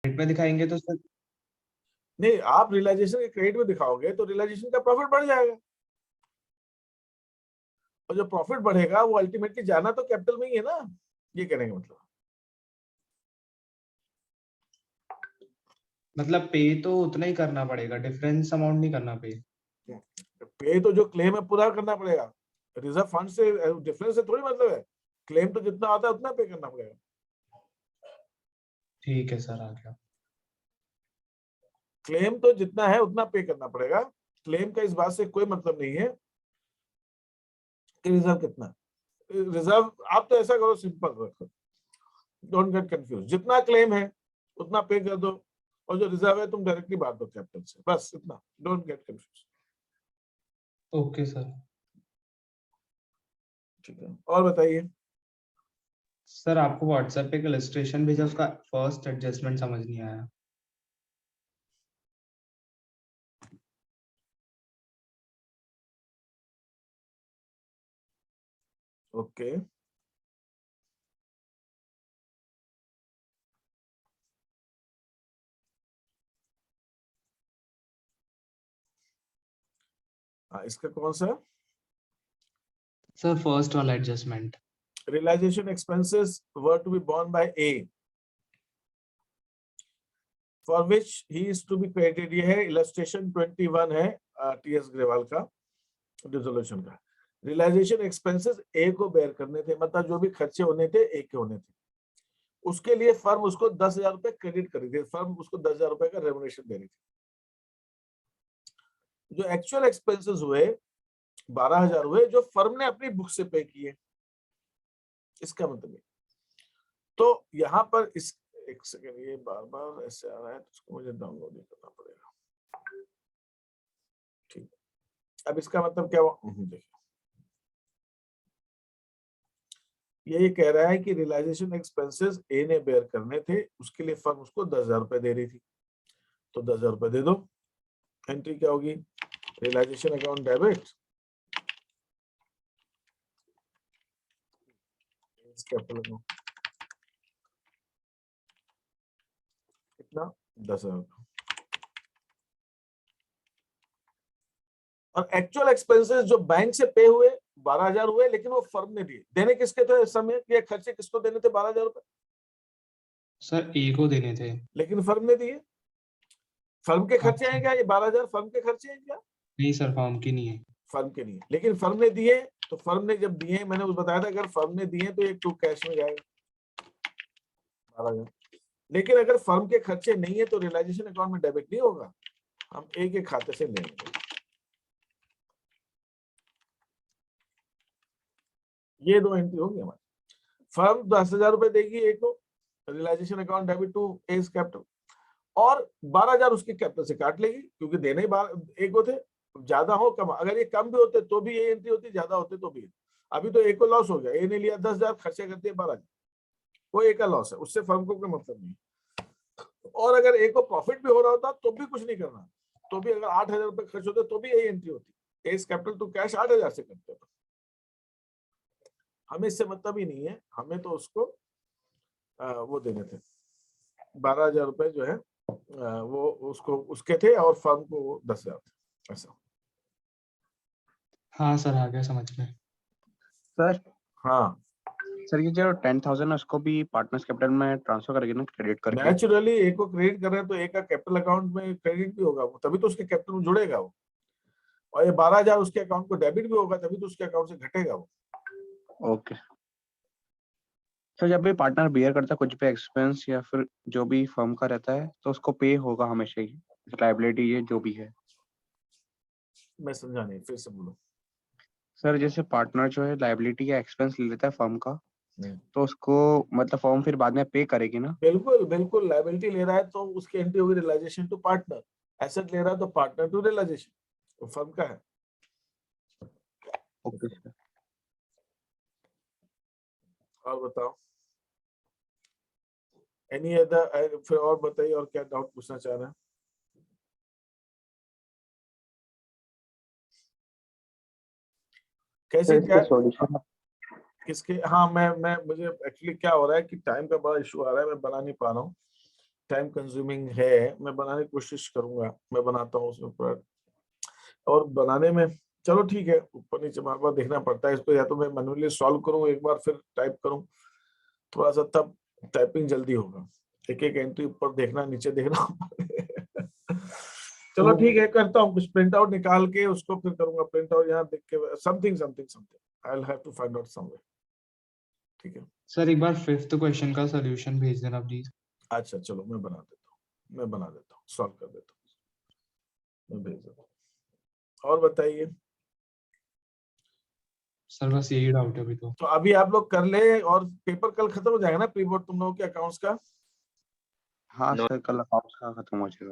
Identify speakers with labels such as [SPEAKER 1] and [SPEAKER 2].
[SPEAKER 1] Credit में दिखाएंगे तो सर
[SPEAKER 2] नहीं, आप रियलाइजेशन के क्रेडिट में दिखाओगे तो रियलाइजेशन का प्रॉफिट बढ़ जाएगा, और जो प्रॉफिट बढ़ेगा वो अल्टीमेटली जाना तो कैपिटल में ही है ना, ये कहने का
[SPEAKER 1] मतलब पे तो उतना ही करना पड़ेगा, डिफरेंस अमाउंट नहीं करना पे।
[SPEAKER 2] पे तो जो क्लेम है पूरा करना पड़ेगा, रिजर्व फंड से डिफरेंस से थोड़ी मतलब है, क्लेम तो जितना आता है उतना पे करना पड़ेगा।
[SPEAKER 1] ठीक है सर, आ गया।
[SPEAKER 2] क्लेम तो जितना है उतना पे करना पड़ेगा, क्लेम का इस बात से कोई मतलब नहीं है कि रिजर्व कितना। रिजर्व आप तो ऐसा करो, सिंपल रखो, डोंट गेट कंफ्यूज, जितना क्लेम है उतना पे कर दो, और जो रिजर्व है तुम डायरेक्टली बांट दो कैपिटल से, बस इतना, don't get confuse.
[SPEAKER 1] Okay sir.
[SPEAKER 2] ठीक है, और बताइए।
[SPEAKER 1] सर आपको व्हाट्सएप पे एक इलस्ट्रेशन भेजा, उसका फर्स्ट एडजस्टमेंट समझ नहीं आया।
[SPEAKER 2] ओके, हाँ, इसका कौन सा?
[SPEAKER 1] सर फर्स्ट वाला adjustment.
[SPEAKER 2] Realisation expenses were to be borne by A for which he is to be credited। ये है इलस्ट्रेशन 21 है टीएस ग्रेवाल का डिसोल्यूशन का। रियलाइजेशन एक्सपेंसेस ए को बेयर करने थे, मतलब जो भी खर्चे होने थे ए के होने थे, उसके लिए फर्म उसको 10,000 रुपए क्रेडिट कर रही थी, फर्म उसको 10,000 रुपए का रेमुनेशन दे रही थी। जो एक्चुअल एक्सपेंसेस हुए 12,000 हुए, जो फर्म ने अपनी बुक से पे किए, इसका मतलब है। तो यहाँ पर इस, एक सेकेंड, ये बार बार ऐसे आ रहा है तो इसको मुझे डाउनलोड ही करना पड़ेगा। ठीक, अब इसका मतलब क्या हुआ, देखिए ये कह रहा है कि रियलाइजेशन एक्सपेंसेस ए ने बेयर करने थे, उसके लिए फर्म उसको 10,000 रुपए दे रही थी, तो 10,000 रुपए दे दो। एंट्री क्या होगी, realisation account debit, capital account, कितना, 10,000। और एक्चुअल एक्सपेंसेस जो बैंक से पे हुए 12,000 हुए, लेकिन वो फर्म ने दिए, देने किसके थे इस समय, ये खर्चे किसको देने थे 12,000 रुपए?
[SPEAKER 1] सर ए को देने थे।
[SPEAKER 2] लेकिन फर्म ने दिए, फर्म के खर्चे
[SPEAKER 1] अच्छा।
[SPEAKER 2] हैं क्या ये 12,000, फर्म के खर्चे हैं क्या?
[SPEAKER 1] नहीं सर, फॉर्म की नहीं है।
[SPEAKER 2] फर्म के नहीं है, लेकिन फर्म ने दिए, तो फर्म ने जब दिए, मैंने उस बताया था अगर फर्म ने दिए तो एक टू कैश में जाएगा 12,000, लेकिन अगर फर्म के खर्चे नहीं है तो रियलाइजेशन अकाउंट में डेबिट नहीं होगा, हम एक एक खाते से लेंगे। ये दो एंट्री होगी हमारी, फर्म 10,000 रुपए देगी एक को, realisation account debit to as capital, और 12,000 उसके कैपिटल से काट लेगी, क्योंकि देने ही एक को थे, ज्यादा हो कम, अगर ये कम भी होते तो भी ये एंट्री होती, ज्यादा होते तो भी। अभी तो एक को लॉस हो गया, ए ने लिया 10,000, खर्चे करते हैं 12,000, वो एक का लॉस है, उससे फर्म को कोई मतलब नहीं। और अगर एक को प्रॉफिट भी हो रहा होता तो भी कुछ नहीं करना, तो भी अगर 8,000 रुपए खर्च होते तो भी यही एंट्री होती, एज कैपिटल टू कैश 8,000 से करते हो। हमें इससे मतलब ही नहीं है, हमें तो उसको वो देने थे 12,000 रुपए जो है, वो उसको उसके थे, और फर्म को 10,000 थे, ऐसा।
[SPEAKER 1] हाँ सर, आ गया समझ में।
[SPEAKER 3] सर
[SPEAKER 2] हाँ,
[SPEAKER 3] सर ये जो 10,000 है उसको भी पार्टनर्स कैपिटल में ट्रांसफर करेंगे ना, क्रेडिट करके?
[SPEAKER 2] नेचुरली एक को क्रेडिट कर रहे हैं तो एक का कैपिटल अकाउंट में क्रेडिट भी होगा, तभी तो उसके कैपिटल में जुड़ेगा वो, और ये 12,000 उसके अकाउंट को डेबिट भी होगा, तभी तो उसके अकाउंट से घटेगा वो।
[SPEAKER 3] ओके सर, जब भी पार्टनर बियर करता है कुछ भी एक्सपेंस या फिर जो भी फर्म का रहता है तो उसको पे होगा हमेशा ही, लायबिलिटी ये जो भी है।
[SPEAKER 2] मैं समझा नहीं, फिर से बोलो।
[SPEAKER 3] सर जैसे पार्टनर जो है लायबिलिटी या एक्सपेंस ले लेता है फर्म का, तो उसको मतलब फर्म फिर बाद में पे करेगी ना?
[SPEAKER 2] बिल्कुल बिल्कुल, लायबिलिटी ले रहा है तो उसकी एंट्री होगी रियलाइजेशन टू पार्टनर, एसेट ले रहा है तो पार्टनर टू रियलाइजेशन, वो फर्म का है।
[SPEAKER 3] Okay sir.
[SPEAKER 2] और बताओ, एनी अदर, फिर और बताइए, और क्या डाउट पूछना चाह रहे हैं? कैसे क्या
[SPEAKER 3] सॉल्यूशन
[SPEAKER 2] किसके, हाँ मैं मुझे एक्चुअली क्या हो रहा है कि टाइम का बड़ा इशू आ रहा है, मैं बना नहीं पा रहा हूँ, टाइम कंज्यूमिंग है, मैं बनाने की कोशिश करूंगा, मैं बनाता हूँ उसमें पूरा। और बनाने में चलो ठीक है, ऊपर नीचे बार बार देखना पड़ता है इसको, या तो मैं मैन्युअली सॉल्व करूँ एक बार फिर टाइप करूँ थोड़ा सा, तब टाइपिंग जल्दी होगा। एक एक एंट्री ऊपर देखना नीचे देखना चलो ठीक है, करता हूँ कुछ प्रिंट आउट निकाल के उसको फिर करूंगा प्रिंट आउट, यहाँ देख के something I will have to find out somewhere. ठीक है
[SPEAKER 1] सर एक बार 5th क्वेश्चन का सॉल्यूशन भेज देना प्लीज।
[SPEAKER 2] अच्छा चलो मैं बना देता हूँ, सॉल्व कर देता हूँ, मैं भेज देता हूँ। और बताइए।
[SPEAKER 1] सर बस यही डाउट है अभी तो।
[SPEAKER 2] तो अभी आप लोग कर ले, और पेपर कल खत्म हो जाएगा ना प्री बोर्ड तुम लोगों के अकाउंट्स का?
[SPEAKER 3] हाँ सर, कल अकाउंट्स का खत्म हो जाएगा।